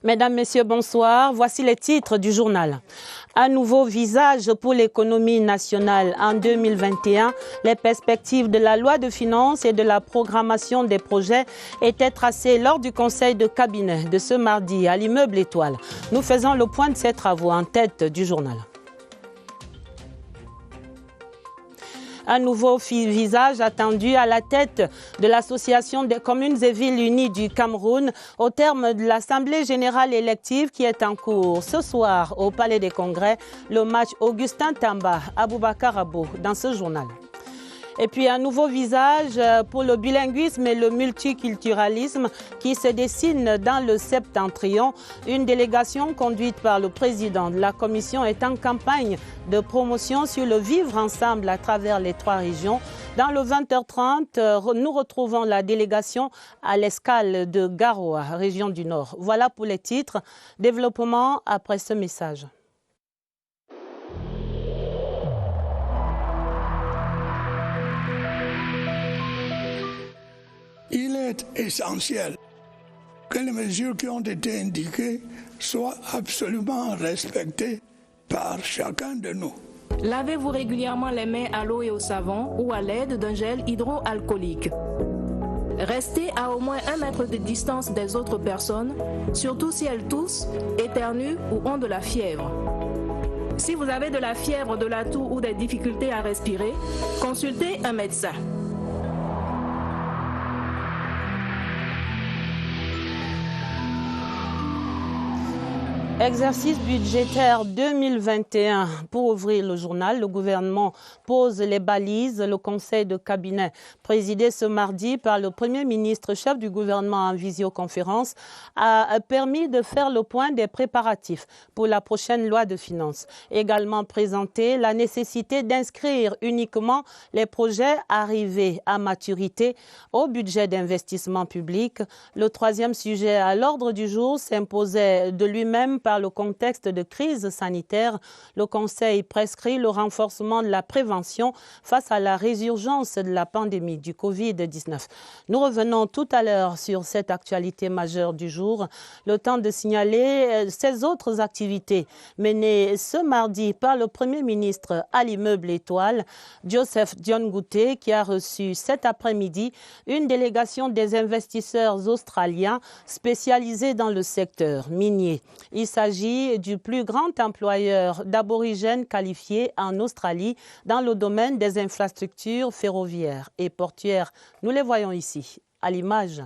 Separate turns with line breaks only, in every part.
Mesdames, Messieurs, bonsoir. Voici les titres du journal. Un nouveau visage pour l'économie nationale en 2021. Les perspectives de la loi de finances et de la programmation des projets étaient tracées lors du conseil de cabinet de ce mardi à l'immeuble Étoile. Nous faisons le point de ces travaux en tête du journal. Un nouveau visage attendu à la tête de l'Association des communes et villes unies du Cameroun au terme de l'Assemblée générale élective qui est en cours. Ce soir, au Palais des Congrès, le match Augustin Tamba, Aboubakar Abo dans ce journal. Et puis un nouveau visage pour le bilinguisme et le multiculturalisme qui se dessine dans le septentrion. Une délégation conduite par le président de la commission est en campagne de promotion sur le vivre ensemble à travers les 3 régions. Dans le 20h30, nous retrouvons la délégation à l'escale de Garoua, région du Nord. Voilà pour les titres. Développement après ce message.
Il est essentiel que les mesures qui ont été indiquées soient absolument respectées par chacun de nous.
Lavez-vous régulièrement les mains à l'eau et au savon ou à l'aide d'un gel hydroalcoolique. Restez à au moins 1 mètre de distance des autres personnes, surtout si elles toussent, éternuent ou ont de la fièvre. Si vous avez de la fièvre, de la toux ou des difficultés à respirer, consultez un médecin.
Exercice budgétaire 2021. Pour ouvrir le journal, le gouvernement pose les balises. Le conseil de cabinet présidé ce mardi par le Premier ministre, chef du gouvernement en visioconférence, a permis de faire le point des préparatifs pour la prochaine loi de finances. Également présenté la nécessité d'inscrire uniquement les projets arrivés à maturité au budget d'investissement public. Le 3e sujet à l'ordre du jour s'imposait de lui-même par le contexte de crise sanitaire. Le Conseil prescrit le renforcement de la prévention face à la résurgence de la pandémie du Covid-19. Nous revenons tout à l'heure sur cette actualité majeure du jour. Le temps de signaler ces autres activités menées ce mardi par le Premier ministre à l'immeuble Étoile, Joseph Dion Ngouté, qui a reçu cet après-midi une délégation des investisseurs australiens spécialisés dans le secteur minier. Il s'agit du plus grand employeur d'aborigènes qualifiés en Australie dans le domaine des infrastructures ferroviaires et portuaires. Nous les voyons ici, à l'image.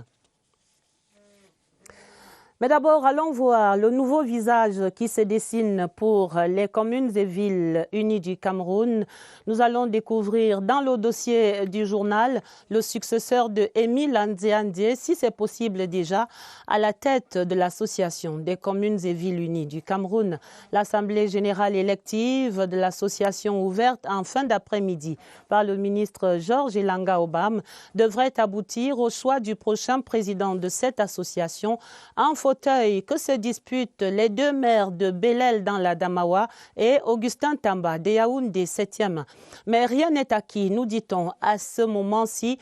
Mais d'abord, allons voir le nouveau visage qui se dessine pour les communes et villes unies du Cameroun. Nous allons découvrir dans le dossier du journal le successeur de Émile Andjé, si c'est possible déjà, à la tête de l'Association des communes et villes unies du Cameroun. L'Assemblée générale élective de l'association ouverte en fin d'après-midi par le ministre Georges Elanga Obam devrait aboutir au choix du prochain président de cette association en fauteuil que se disputent les 2 maires de Belel dans la Damawa et Augustin Tamba de Yaoundé 7e. Mais rien n'est acquis, nous dit-on, à ce moment-ci.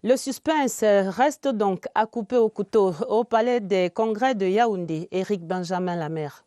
Le suspense reste donc à couper au couteau au palais des congrès de Yaoundé. Éric Benjamin Lamère.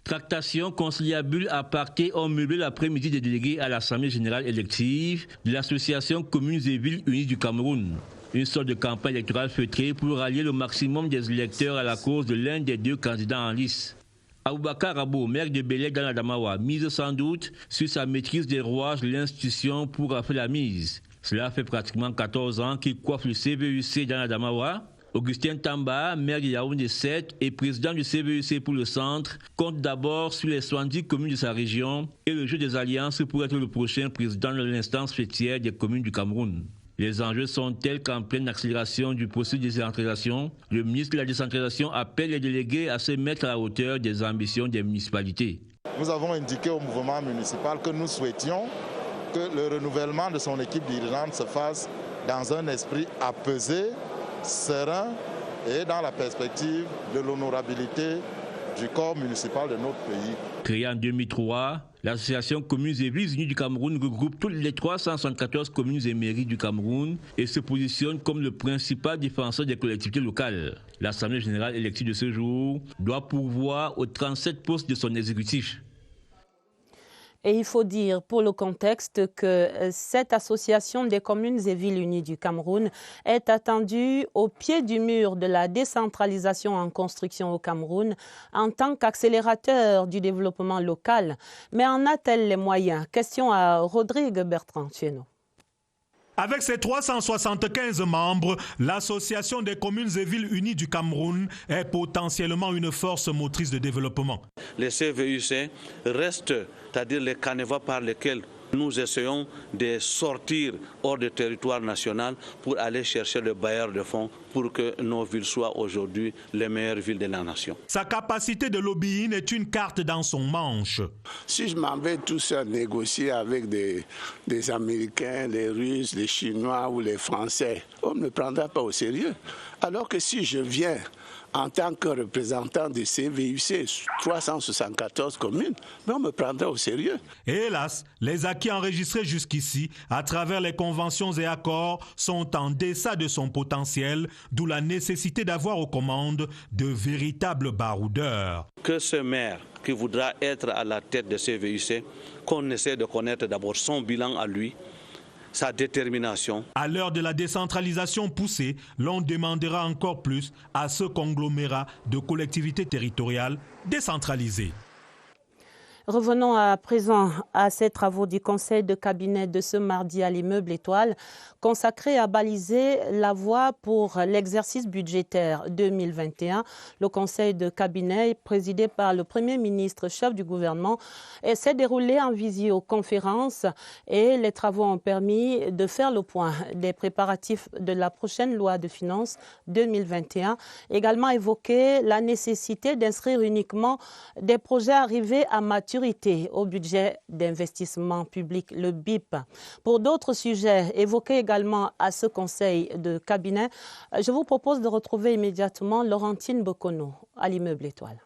Tractation conciliable à parquet ont meublé l'après-midi des délégués à l'Assemblée générale élective de l'Association communes et villes unies du Cameroun. Une sorte de campagne électorale feutrée pour rallier le maximum des électeurs à la cause de l'un des 2 candidats en lice. Aboubakar Abo, maire de Belel dans la Damawa, mise sans doute sur sa maîtrise des rouages de l'institution pour faire la mise. Cela fait pratiquement 14 ans qu'il coiffe le CVUC dans la Damawa. Augustin Tamba, maire de Yaoundé 7 et président du CVUC pour le centre, compte d'abord sur les 70 communes de sa région et le jeu des alliances pour être le prochain président de l'instance fêtière des communes du Cameroun. Les enjeux sont tels qu'en pleine accélération du processus de décentralisation, le ministre de la décentralisation appelle les délégués à se mettre à la hauteur des ambitions des municipalités.
Nous avons indiqué au mouvement municipal que nous souhaitions que le renouvellement de son équipe dirigeante se fasse dans un esprit apaisé, serein et dans la perspective de l'honorabilité du corps municipal de notre pays.
Créée en 2003, l'association Communes et Villes Unies du Cameroun regroupe toutes les 374 communes et mairies du Cameroun et se positionne comme le principal défenseur des collectivités locales. L'Assemblée générale élective de ce jour doit pourvoir aux 37 postes de son exécutif.
Et il faut dire pour le contexte que cette association des communes et villes unies du Cameroun est attendue au pied du mur de la décentralisation en construction au Cameroun en tant qu'accélérateur du développement local. Mais en a-t-elle les moyens? Question à Rodrigue Bertrand chez nous.
Avec ses 375 membres, l'Association des communes et villes unies du Cameroun est potentiellement une force motrice de développement.
Les CVUC restent, c'est-à-dire les canevas par lesquels nous essayons de sortir hors du territoire national pour aller chercher le bailleur de fonds pour que nos villes soient aujourd'hui les meilleures villes de la nation.
Sa capacité de lobbying est une carte dans son manche.
Si je m'en vais tout seul négocier avec des Américains, les Russes, les Chinois ou les Français, on ne me prendra pas au sérieux. Alors que si je viens en tant que représentant des CVUC, 374 communes, mais on me prendra au sérieux.
Et hélas, les acquis enregistrés jusqu'ici, à travers les conventions et accords, sont en deçà de son potentiel, d'où la nécessité d'avoir aux commandes de véritables baroudeurs.
Que ce maire qui voudra être à la tête de CVUC, qu'on essaie de connaître d'abord son bilan à lui, sa détermination.
À l'heure de la décentralisation poussée, l'on demandera encore plus à ce conglomérat de collectivités territoriales décentralisées.
Revenons à présent à ces travaux du Conseil de cabinet de ce mardi à l'immeuble Étoile, consacré à baliser la voie pour l'exercice budgétaire 2021. Le Conseil de cabinet, présidé par le Premier ministre, chef du gouvernement, s'est déroulé en visioconférence et les travaux ont permis de faire le point des préparatifs de la prochaine loi de finances 2021. Également évoqué la nécessité d'inscrire uniquement des projets arrivés à maturité au budget d'investissement public, le BIP. Pour d'autres sujets évoqués également à ce conseil de cabinet, je vous propose de retrouver immédiatement Laurentine Bokono à l'immeuble Étoile.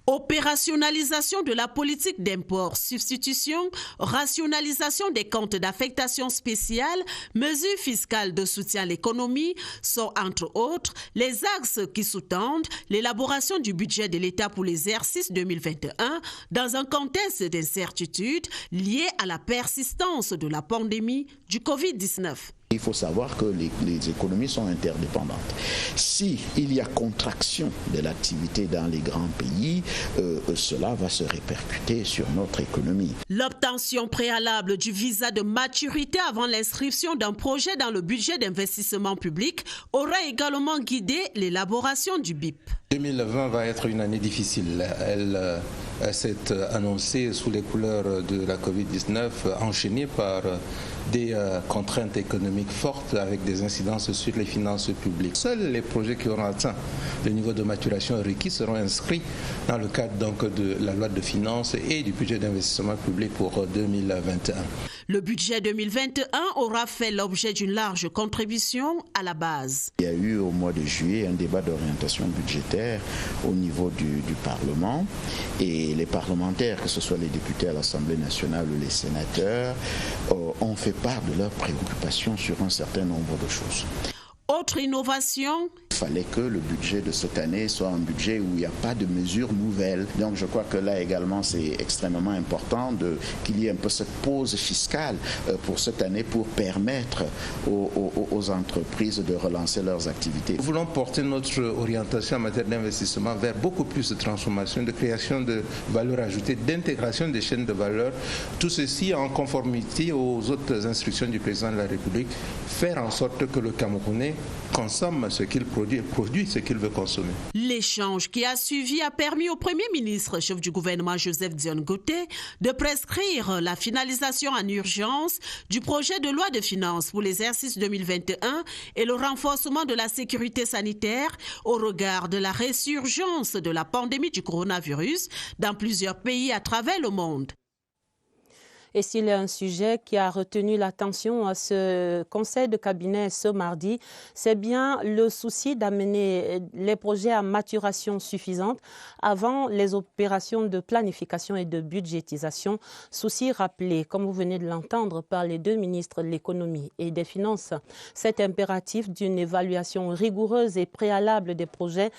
Opérationnalisation de la politique d'import-substitution, rationalisation des comptes d'affectation spéciale, mesures fiscales de soutien à l'économie sont entre autres les axes qui sous-tendent l'élaboration du budget de l'État pour l'exercice 2021 dans un contexte d'incertitude lié à la persistance de la pandémie du Covid-19.
Il faut savoir que les économies sont interdépendantes. Si il y a contraction de l'activité dans les grands pays, cela va se répercuter sur notre économie.
L'obtention préalable du visa de maturité avant l'inscription d'un projet dans le budget d'investissement public aura également guidé l'élaboration du BIP.
2020 va être une année difficile. Elle s'est annoncée sous les couleurs de la Covid-19, enchaînée par des contraintes économiques fortes avec des incidences sur les finances publiques. Seuls les projets qui auront atteint le niveau de maturation requis seront inscrits dans le cadre donc de la loi de finances et du budget d'investissement public pour 2021.
Le budget 2021 aura fait l'objet d'une large contribution à la base.
Il y a eu au mois de juillet un débat d'orientation budgétaire au niveau du Parlement et les parlementaires, que ce soit les députés à l'Assemblée nationale ou les sénateurs, ont fait part de leurs préoccupations sur un certain nombre de choses.
Autre innovation.
Il fallait que le budget de cette année soit un budget où il n'y a pas de mesures nouvelles. Donc je crois que là également c'est extrêmement important qu'il y ait un peu cette pause fiscale pour cette année pour permettre aux entreprises de relancer leurs activités.
Nous voulons porter notre orientation en matière d'investissement vers beaucoup plus de transformation, de création de valeur ajoutée, d'intégration des chaînes de valeur. Tout ceci en conformité aux autres instructions du président de la République. Faire en sorte que le Camerounais consomme ce qu'il produit ce qu'il veut consommer.
L'échange qui a suivi a permis au Premier ministre, chef du gouvernement Joseph Dione Goté, de prescrire la finalisation en urgence du projet de loi de finances pour l'exercice 2021 et le renforcement de la sécurité sanitaire au regard de la résurgence de la pandémie du coronavirus dans plusieurs pays à travers le monde.
Et s'il y a un sujet qui a retenu l'attention à ce conseil de cabinet ce mardi, c'est bien le souci d'amener les projets à maturation suffisante avant les opérations de planification et de budgétisation. Souci rappelé, comme vous venez de l'entendre, par les deux ministres de l'économie et des finances. Cet impératif d'une évaluation rigoureuse et préalable des projets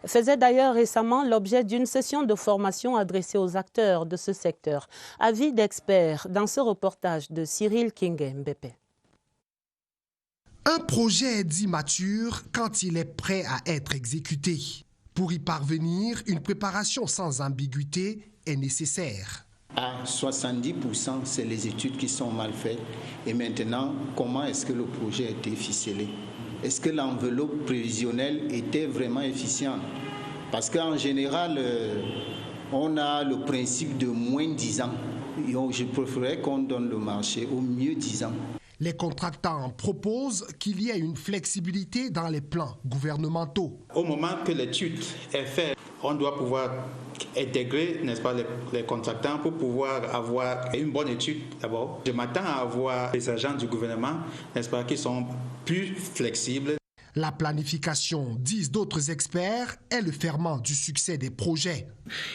faisait d'ailleurs récemment l'objet d'une session de formation adressée aux acteurs de ce secteur. Avis d'experts dans ce reportage de Cyril Kinge-Mbépé.
Un projet est dit mature quand il est prêt à être exécuté. Pour y parvenir, une préparation sans ambiguïté est nécessaire.
À 70%, c'est les études qui sont mal faites. Et maintenant, comment est-ce que le projet a été ficelé? Est-ce que l'enveloppe prévisionnelle était vraiment efficiente? Parce qu'en général, on a le principe de moins 10 ans. Je préférerais qu'on donne le marché au mieux 10 ans.
Les contractants proposent qu'il y ait une flexibilité dans les plans gouvernementaux.
Au moment que l'étude est faite, on doit pouvoir intégrer, n'est-ce pas, les contractants pour pouvoir avoir une bonne étude d'abord. Je m'attends à avoir les agents du gouvernement, n'est-ce pas, qui sont plus flexibles.
La planification, disent d'autres experts, est le ferment du succès des projets.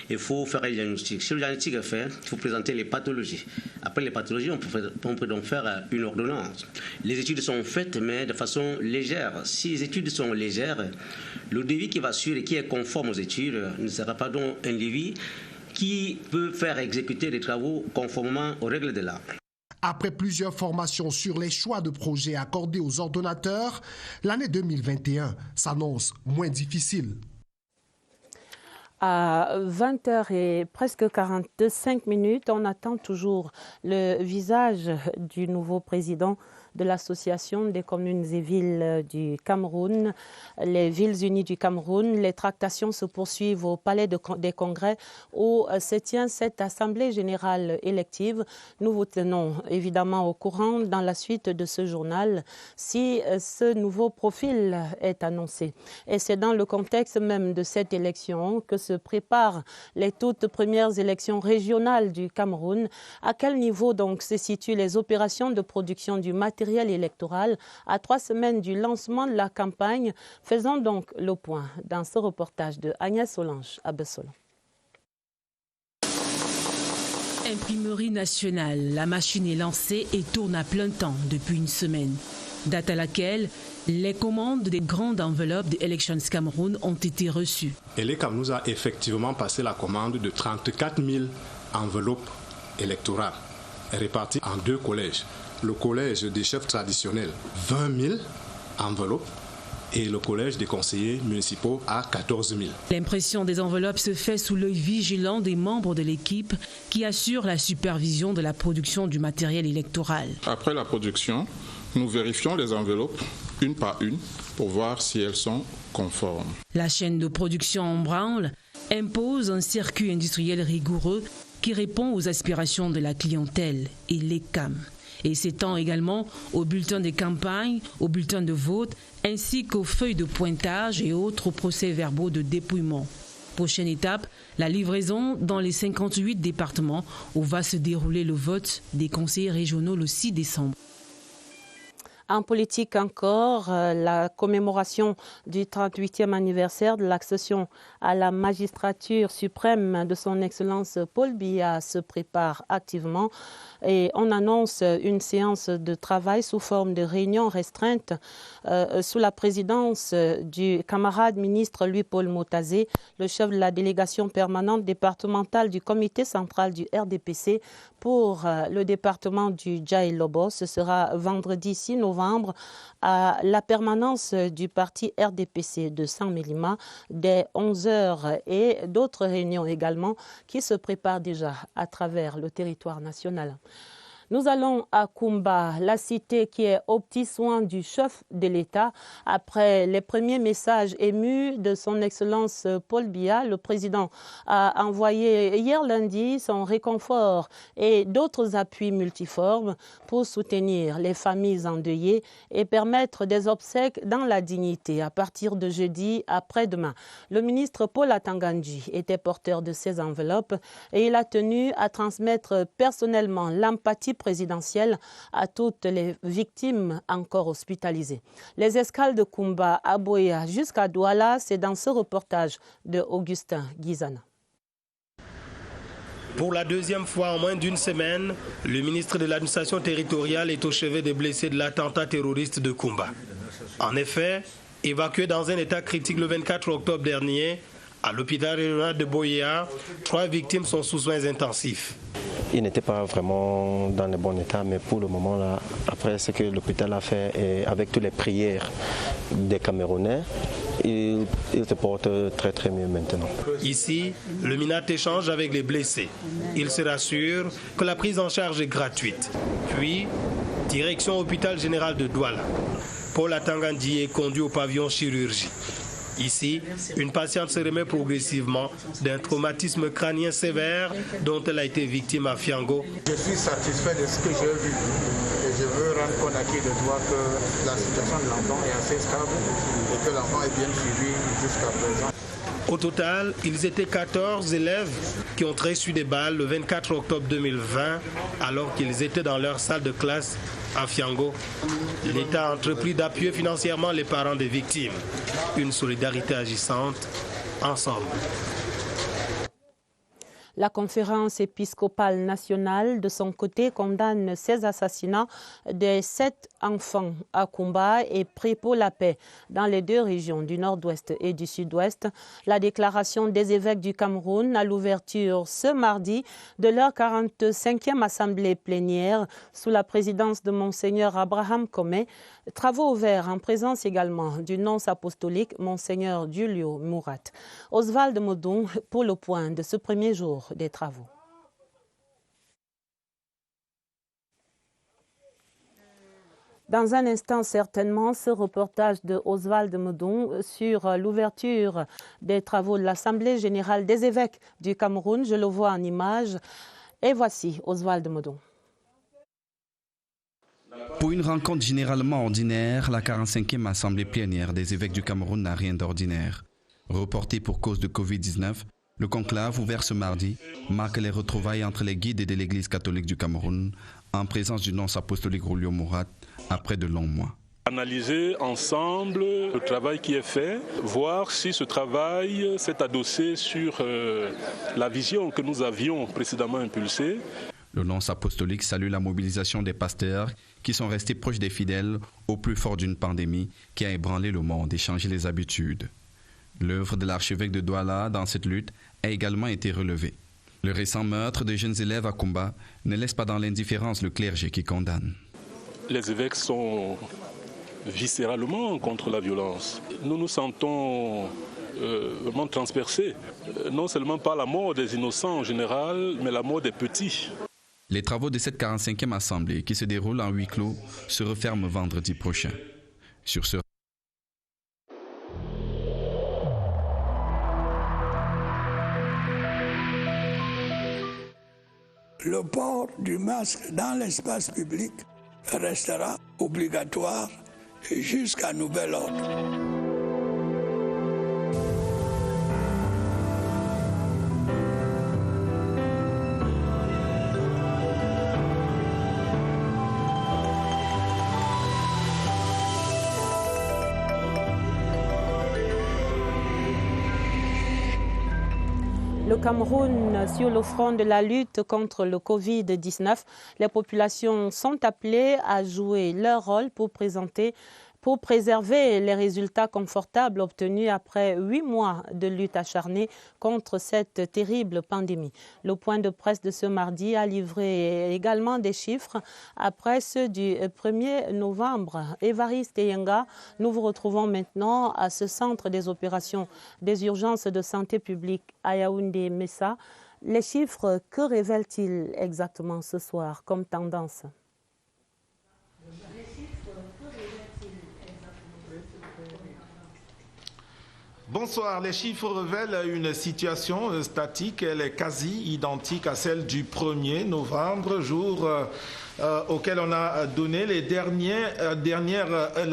Il faut faire un diagnostic. Si le diagnostic est fait, il faut présenter les pathologies. Après les pathologies, on peut donc faire une ordonnance. Les études sont faites, mais de façon légère. Si les études sont légères, le devis qui va suivre et qui est conforme aux études ne sera pas donc un devis qui peut faire exécuter les travaux conformément aux règles de l'art.
Après plusieurs formations sur les choix de projets accordés aux ordonnateurs, l'année 2021 s'annonce moins difficile.
À 20h et presque 45 minutes, on attend toujours le visage du nouveau président de l'Association des communes et villes du Cameroun, les villes unies du Cameroun. Les tractations se poursuivent au Palais des Congrès où se tient cette Assemblée générale élective. Nous vous tenons évidemment au courant dans la suite de ce journal si ce nouveau profil est annoncé. Et c'est dans le contexte même de cette élection que se préparent les toutes premières élections régionales du Cameroun. À quel niveau donc se situent les opérations de production du matériel électoral à 3 semaines du lancement de la campagne? Faisons donc le point dans ce reportage de Agnès Solange à Bessolon.
Imprimerie nationale, la machine est lancée et tourne à plein temps depuis une semaine. Date à laquelle les commandes des grandes enveloppes de Elections Cameroun ont été reçues.
Elecam nous a effectivement passé la commande de 34 000 enveloppes électorales réparties en 2 collèges. Le collège des chefs traditionnels, 20 000 enveloppes, et le collège des conseillers municipaux à 14 000.
L'impression des enveloppes se fait sous l'œil vigilant des membres de l'équipe qui assurent la supervision de la production du matériel électoral.
Après la production, nous vérifions les enveloppes une par une pour voir si elles sont conformes.
La chaîne de production en branle impose un circuit industriel rigoureux qui répond aux aspirations de la clientèle et l'ECAM. Et s'étend également aux bulletins de campagne, aux bulletins de vote, ainsi qu'aux feuilles de pointage et autres procès-verbaux de dépouillement. Prochaine étape, la livraison dans les 58 départements où va se dérouler le vote des conseillers régionaux le 6 décembre.
En politique encore, la commémoration du 38e anniversaire de l'accession à la magistrature suprême de son Excellence Paul Biya se prépare activement et on annonce une séance de travail sous forme de réunion restreinte sous la présidence du camarade ministre Louis-Paul Motazé, le chef de la délégation permanente départementale du comité central du RDPC pour le département du Djaï-Lobo. Ce sera vendredi 6 novembre à la permanence du parti RDPC de Saint-Mélima dès 11h et d'autres réunions également qui se préparent déjà à travers le territoire national. Nous allons à Koumba, la cité qui est aux petits soins du chef de l'État. Après les premiers messages émus de son Excellence Paul Biya, le président a envoyé hier lundi son réconfort et d'autres appuis multiformes pour soutenir les familles endeuillées et permettre des obsèques dans la dignité à partir de jeudi après-demain. Le ministre Paul Atangandji était porteur de ces enveloppes et il a tenu à transmettre personnellement l'empathie présidentielle à toutes les victimes encore hospitalisées. Les escales de Koumba à Boya jusqu'à Douala, c'est dans ce reportage de Augustin Guizana.
Pour la deuxième fois en moins d'une semaine, le ministre de l'administration territoriale est au chevet des blessés de l'attentat terroriste de Koumba. En effet, évacué dans un état critique le 24 octobre dernier, à l'hôpital régional de Boya, 3 victimes sont sous soins intensifs.
Il n'était pas vraiment dans le bon état, mais pour le moment, là, après ce que l'hôpital a fait, et avec toutes les prières des Camerounais, il se porte très très mieux maintenant.
Ici, le MINAT échange avec les blessés. Il se rassure que la prise en charge est gratuite. Puis, direction hôpital général de Douala. Paul Atangandji est conduit au pavillon chirurgie. Ici, une patiente se remet progressivement d'un traumatisme crânien sévère dont elle a été victime à Fiango.
Je suis satisfait de ce que j'ai vu et je veux rendre compte à qui de droit que la situation de l'enfant est assez stable et que l'enfant est bien suivi jusqu'à présent.
Au total, ils étaient 14 élèves qui ont reçu des balles le 24 octobre 2020 alors qu'ils étaient dans leur salle de classe à Fiango. L'État a entrepris d'appuyer financièrement les parents des victimes. Une solidarité agissante, ensemble.
La conférence épiscopale nationale, de son côté, condamne ces assassinats des 7 enfants à Koumba et prie pour la paix dans les 2 régions du nord-ouest et du sud-ouest. La déclaration des évêques du Cameroun à l'ouverture ce mardi de leur 45e assemblée plénière sous la présidence de Monseigneur Abraham Comé. Travaux ouverts en présence également du nonce apostolique Monseigneur Julio Mourat. Oswald Modon pour le point de ce premier jour des travaux. Dans un instant, certainement, ce reportage de Oswald Modon sur l'ouverture des travaux de l'Assemblée générale des évêques du Cameroun. Je le vois en image. Et voici Oswald Modon.
Pour une rencontre généralement ordinaire, la 45e Assemblée plénière des évêques du Cameroun n'a rien d'ordinaire. Reportée pour cause de Covid-19, le conclave ouvert ce mardi marque les retrouvailles entre les guides de l'Église catholique du Cameroun en présence du nonce apostolique Julio Mourat après de longs mois.
Analyser ensemble le travail qui est fait, voir si ce travail s'est adossé sur la vision que nous avions précédemment impulsée.
Le nonce apostolique salue la mobilisation des pasteurs qui sont restés proches des fidèles au plus fort d'une pandémie qui a ébranlé le monde et changé les habitudes. L'œuvre de l'archevêque de Douala dans cette lutte a également été relevée. Le récent meurtre de jeunes élèves à Koumba ne laisse pas dans l'indifférence le clergé qui condamne.
Les évêques sont viscéralement contre la violence. Nous nous sentons vraiment transpercés, non seulement par la mort des innocents en général, mais la mort des petits.
Les travaux de cette 45e assemblée, qui se déroulent en huis clos, se referment vendredi prochain. Sur ce
le port du masque dans l'espace public restera obligatoire jusqu'à nouvel ordre.
Le Cameroun sur le front de la lutte contre le Covid-19. Les populations sont appelées à jouer leur rôle pour préserver les résultats confortables obtenus après 8 mois de lutte acharnée contre cette terrible pandémie. Le point de presse de ce mardi a livré également des chiffres après ceux du 1er novembre. Évariste Yenga, nous vous retrouvons maintenant à ce centre des opérations des urgences de santé publique à Yaoundé-Messa. Les chiffres, que révèlent-ils exactement ce soir comme tendance?
Bonsoir. Les chiffres révèlent une situation statique. Elle est quasi identique à celle du 1er novembre, jour auquel on a donné la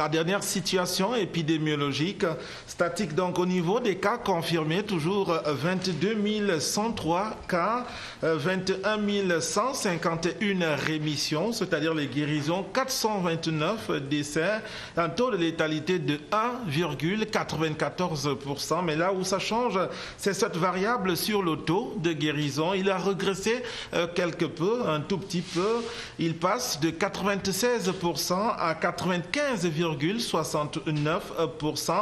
dernière situation épidémiologique. Statique donc au niveau des cas confirmés, toujours 22 103 cas, 21 151 rémissions, c'est-à-dire les guérisons, 429 décès, un taux de létalité de 1,94%. Mais là où ça change, c'est cette variable sur le taux de guérison. Il a régressé quelque peu, un tout petit peu. Il passe de 96% à 95,69%,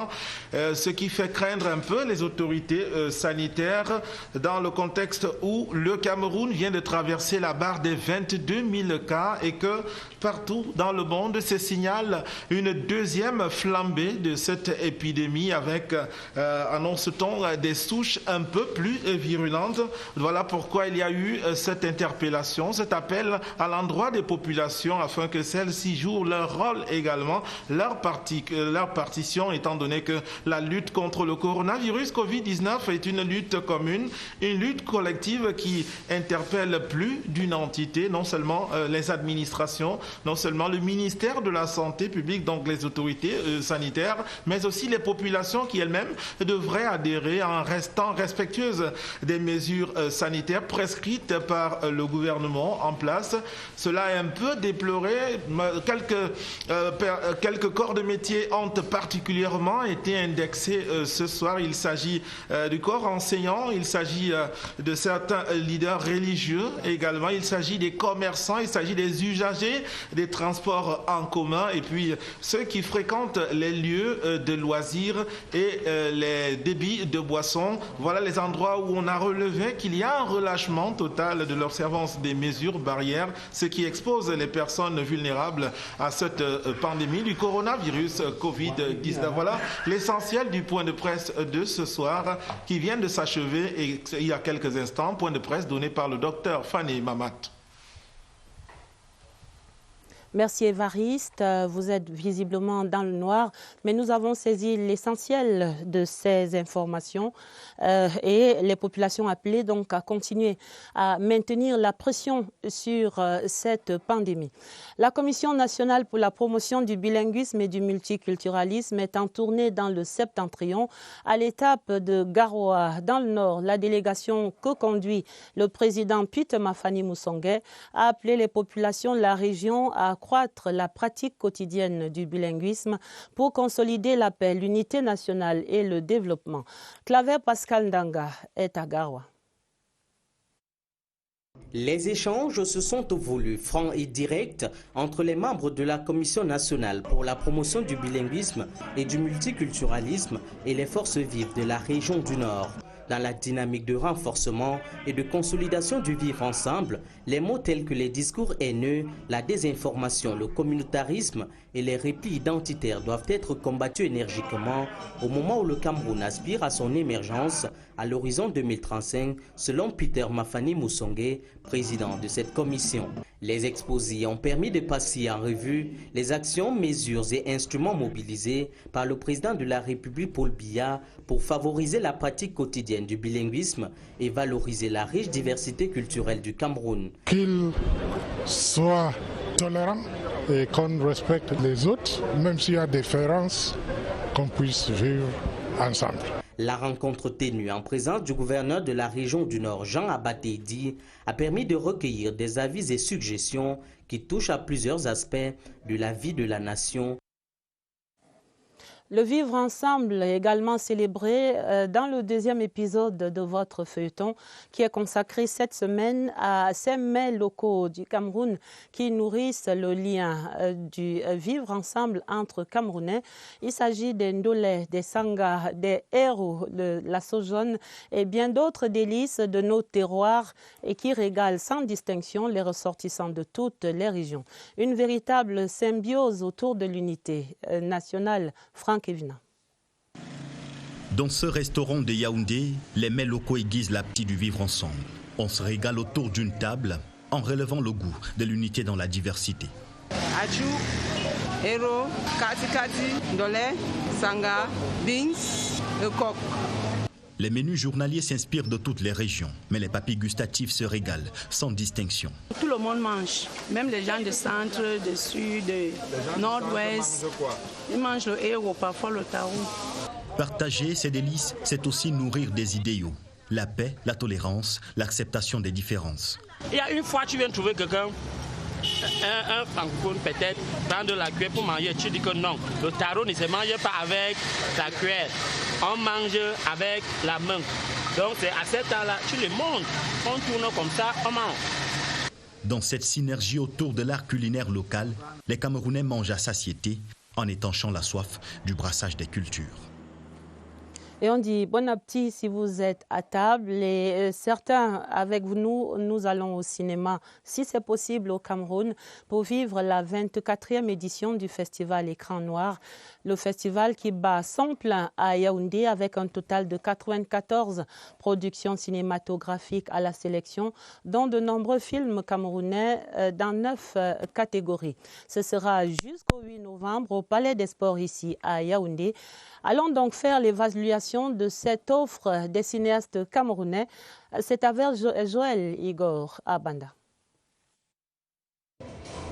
ce qui fait craindre un peu les autorités sanitaires dans le contexte où le Cameroun vient de traverser la barre des 22 000 cas et que partout dans le monde se signale une deuxième flambée de cette épidémie avec, annonce-t-on, des souches un peu plus virulentes. Voilà pourquoi il y a eu cette interpellation, cet appel à l'endroit des populations afin que celles-ci jouent leur rôle également, leur partition, étant donné que la lutte contre le coronavirus Covid-19 est une lutte commune, une lutte collective qui interpelle plus d'une entité, non seulement les administrations, non seulement le ministère de la Santé publique, donc les autorités sanitaires, mais aussi les populations qui elles-mêmes devraient adhérer en restant respectueuses des mesures sanitaires prescrites par le gouvernement en place. Cela est un peu déploré. Quelques corps de métier ont particulièrement été indexés ce soir. Il s'agit du corps enseignant, il s'agit de certains leaders religieux également, il s'agit des commerçants, il s'agit des usagers des transports en commun et puis ceux qui fréquentent les lieux de loisirs et les débits de boissons. Voilà les endroits où on a relevé qu'il y a un relâchement total de l'observance des mesures barrières, ce qui expose les personnes vulnérables à cette pandémie du coronavirus Covid-19. Voilà l'essentiel du point de presse de ce soir qui vient de s'achever et il y a quelques instants, point de presse donné par le docteur Fanny Mamat.
Merci Évariste, vous êtes visiblement dans le noir, mais nous avons saisi l'essentiel de ces informations et les populations appelées donc à continuer à maintenir la pression sur cette pandémie. La Commission nationale pour la promotion du bilinguisme et du multiculturalisme est en tournée dans le septentrion à l'étape de Garoua, dans le nord. La délégation que conduit le président Peter Mafani Musonge a appelé les populations de la région à accroître la pratique quotidienne du bilinguisme pour consolider la paix, l'unité nationale et le développement. Claver Pascal Ndanga est à Garoua.
Les échanges se sont voulus francs et directs entre les membres de la Commission nationale pour la promotion du bilinguisme et du multiculturalisme et les forces vives de la région du Nord. Dans la dynamique de renforcement et de consolidation du vivre ensemble, les mots tels que les discours haineux, la désinformation, le communautarisme et les replis identitaires doivent être combattus énergiquement au moment où le Cameroun aspire à son émergence à l'horizon 2035, selon Peter Mafani Musonge, président de cette commission. Les exposés ont permis de passer en revue les actions, mesures et instruments mobilisés par le président de la République Paul Biya pour favoriser la pratique quotidienne du bilinguisme et valoriser la riche diversité culturelle du Cameroun.
Qu'il soit tolérant et qu'on respecte les autres, même s'il y a des différences, qu'on puisse vivre ensemble.
La rencontre tenue en présence du gouverneur de la région du Nord, Jean Abatédi, a permis de recueillir des avis et suggestions qui touchent à plusieurs aspects de la vie de la nation.
Le vivre ensemble est également célébré dans le deuxième épisode de votre feuilleton qui est consacré cette semaine à ces mets locaux du Cameroun qui nourrissent le lien du vivre ensemble entre Camerounais. Il s'agit des ndolé, des sanga, des héros, de la saugeonne et bien d'autres délices de nos terroirs et qui régalent sans distinction les ressortissants de toutes les régions. Une véritable symbiose autour de l'unité nationale.
Dans ce restaurant de Yaoundé, les mets locaux aiguisent l'appétit du vivre ensemble.
On se régale autour d'une table en relevant le goût de l'unité dans la diversité.
Achou, Héro, Kati, Dolé, Sanga, Beans, le coq.
Les menus journaliers s'inspirent de toutes les régions, mais les papilles gustatives se régalent, sans distinction.
Tout le monde mange, même les gens du centre, du sud, du nord-ouest. Ils mangent le héros, parfois le tarou.
Partager ces délices, c'est aussi nourrir des idéaux. La paix, la tolérance, l'acceptation des différences.
Il y a une fois, tu viens trouver quelqu'un, un francophone peut-être, prendre la cuillère pour manger, tu dis que non, le tarot ne se mange pas avec la cuillère, on mange avec la main. Donc c'est à ce temps-là, tu le montres, on tourne comme ça, on mange.
Dans cette synergie autour de l'art culinaire local, les Camerounais mangent à satiété en étanchant la soif du brassage des cultures.
Et on dit bon appétit si vous êtes à table. Et certains avec nous, nous allons au cinéma, si c'est possible, au Cameroun, pour vivre la 24e édition du festival Écran Noir. Le festival qui bat son plein à Yaoundé avec un total de 94 productions cinématographiques à la sélection, dont de nombreux films camerounais dans 9 catégories. Ce sera jusqu'au 8 novembre au Palais des Sports ici à Yaoundé. Allons donc faire l'évaluation de cette offre des cinéastes camerounais. C'est avec Joël Igor à Banda.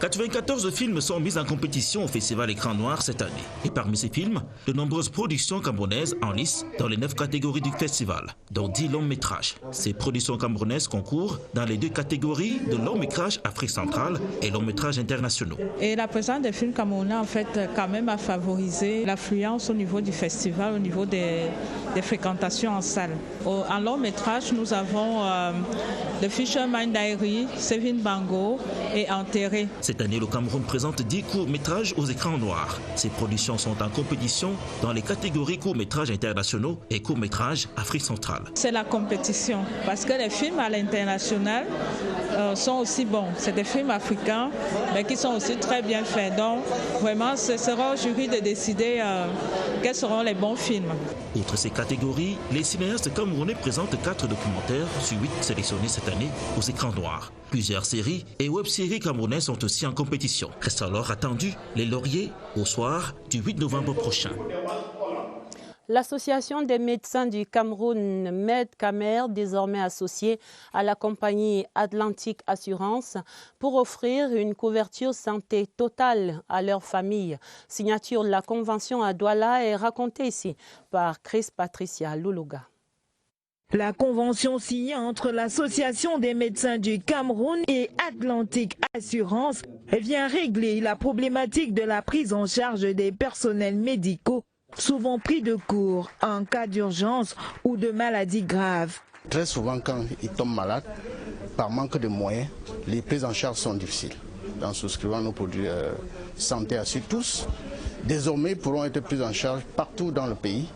94 films sont mis en compétition au Festival Écran Noir cette année. Et parmi ces films, de nombreuses productions camerounaises en lice dans les 9 catégories du festival, dont 10 longs métrages. Ces productions camerounaises concourent dans les 2 catégories de longs métrages Afrique centrale et longs métrages internationaux.
Et la présence des films camerounais, en fait, quand même a favorisé l'affluence au niveau du festival, au niveau des fréquentations en salle. En long métrage, nous avons The Fisherman Diary, Sevin Bango et Enterré.
Cette année, le Cameroun présente 10 courts-métrages aux écrans noirs. Ces productions sont en compétition dans les catégories courts-métrages internationaux et courts-métrages Afrique centrale.
C'est la compétition, parce que les films à l'international sont aussi bons. C'est des films africains, mais qui sont aussi très bien faits. Donc, vraiment, ce sera au jury de décider quels seront les bons films.
Outre ces catégories, les cinéastes camerounais présentent 4 documentaires sur 8 sélectionnés cette année aux écrans noirs. Plusieurs séries et web-séries camerounaises sont aussi en compétition. Reste alors attendu les lauriers au soir du 8 novembre prochain.
L'Association des médecins du Cameroun, MedCamer, désormais associée à la compagnie Atlantique Assurance, pour offrir une couverture santé totale à leurs familles. Signature de la convention à Douala est racontée ici par Chris Patricia Loulouga.
La convention signée entre l'Association des médecins du Cameroun et Atlantique Assurance vient régler la problématique de la prise en charge des personnels médicaux, souvent pris de court en cas d'urgence ou de maladie grave.
Très souvent, quand ils tombent malades, par manque de moyens, les prises en charge sont difficiles. En souscrivant nos produits santé assure tous, désormais ils pourront être pris en charge partout dans le pays,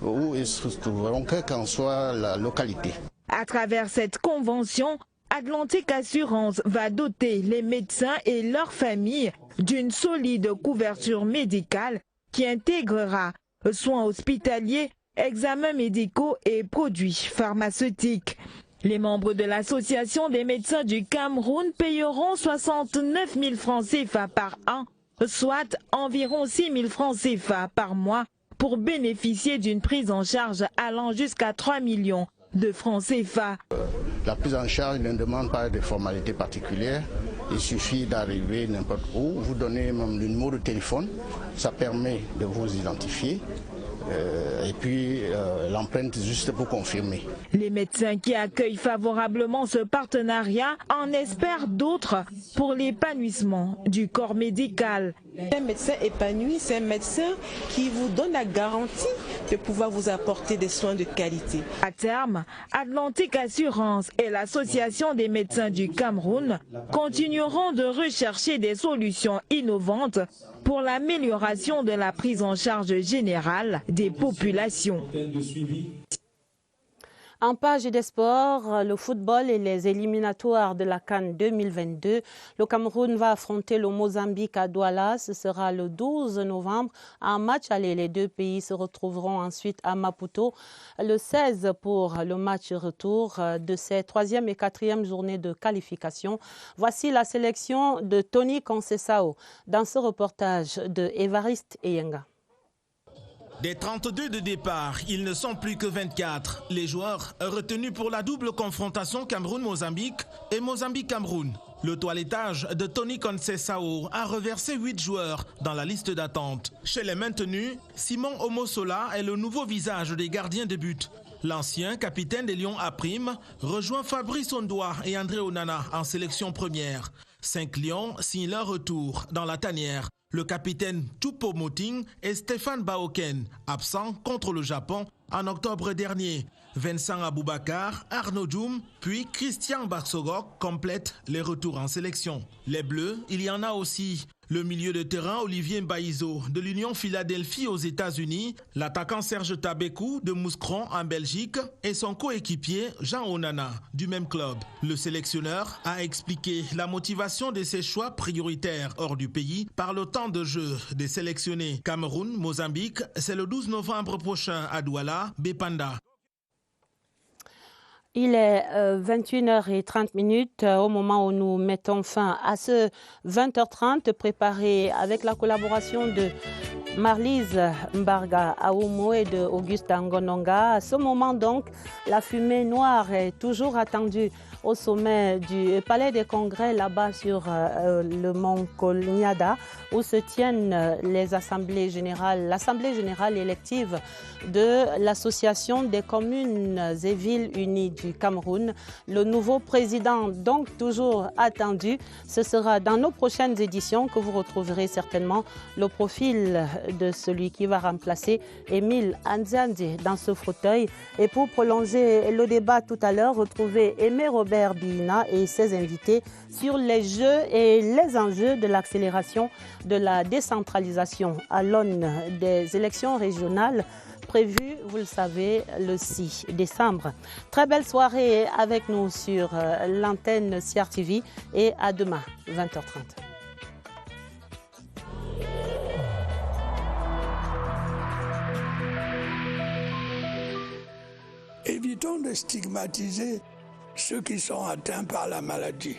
où ils se trouveront, quelle qu'en soit la localité.
À travers cette convention, Atlantique Assurance va doter les médecins et leurs familles d'une solide couverture médicale qui intégrera soins hospitaliers, examens médicaux et produits pharmaceutiques. Les membres de l'Association des médecins du Cameroun payeront 69 000 francs CFA par an, soit environ 6 000 francs CFA par mois, pour bénéficier d'une prise en charge allant jusqu'à 3 millions de francs CFA.
La prise en charge ne demande pas de formalités particulières. Il suffit d'arriver n'importe où, vous donnez même le numéro de téléphone, ça permet de vous identifier. Et puis l'empreinte juste pour confirmer.
Les médecins qui accueillent favorablement ce partenariat en espèrent d'autres pour l'épanouissement du corps médical.
Un médecin épanoui, c'est un médecin qui vous donne la garantie de pouvoir vous apporter des soins de qualité.
À terme, Atlantique Assurance et l'Association des médecins du Cameroun continueront de rechercher des solutions innovantes pour l'amélioration de la prise en charge générale des populations.
En page des sports, le football et les éliminatoires de la CAN 2022. Le Cameroun va affronter le Mozambique à Douala. Ce sera le 12 novembre. En match aller, les deux pays se retrouveront ensuite à Maputo le 16 pour le match retour de ces 3e et 4e journées de qualification. Voici la sélection de Tony Conceição dans ce reportage de Évariste Eyenga.
Des 32 de départ, ils ne sont plus que 24. Les joueurs retenus pour la double confrontation Cameroun-Mozambique et Mozambique-Cameroun. Le toilettage de Tony Conceição a reversé 8 joueurs dans la liste d'attente. Chez les maintenus, Simon Omosola est le nouveau visage des gardiens de but. L'ancien capitaine des Lions A' rejoint Fabrice Ondoa et André Onana en sélection première. 5 Lions signent leur retour dans la tanière. Le capitaine Choupo-Moting et Stéphane Baoken, absents contre le Japon en octobre dernier. Vincent Aboubakar, Arnaud Djoum, puis Christian Barsogok complètent les retours en sélection. Les Bleus, il y en a aussi. Le milieu de terrain Olivier Mbaizo de l'Union Philadelphie aux États-Unis, l'attaquant Serge Tabekou de Mouscron en Belgique et son coéquipier Jean Onana du même club. Le sélectionneur a expliqué la motivation de ses choix prioritaires hors du pays par le temps de jeu des sélectionnés. Cameroun, Mozambique, c'est le 12 novembre prochain à Douala, Bépanda.
Il est 21h30 au moment où nous mettons fin à ce 20h30 préparé avec la collaboration de Marlise Mbarga Aoumo et de Auguste Angononga. À ce moment donc, la fumée noire est toujours attendue au sommet du Palais des Congrès, là-bas sur le mont Kolniada, où se tiennent les assemblées générales, l'Assemblée générale élective de l'Association des communes et villes unies du Cameroun. Le nouveau président, donc toujours attendu, ce sera dans nos prochaines éditions que vous retrouverez certainement le profil de celui qui va remplacer Émile Anzandi dans ce fauteuil. Et pour prolonger le débat tout à l'heure, retrouvez Aimé Robert Bina et ses invités sur les jeux et les enjeux de l'accélération de la décentralisation à l'aune des élections régionales prévues, vous le savez, le 6 décembre. Très belle soirée avec nous sur l'antenne CRTV et à demain, 20h30.
Évitons de stigmatiser ceux qui sont atteints par la maladie.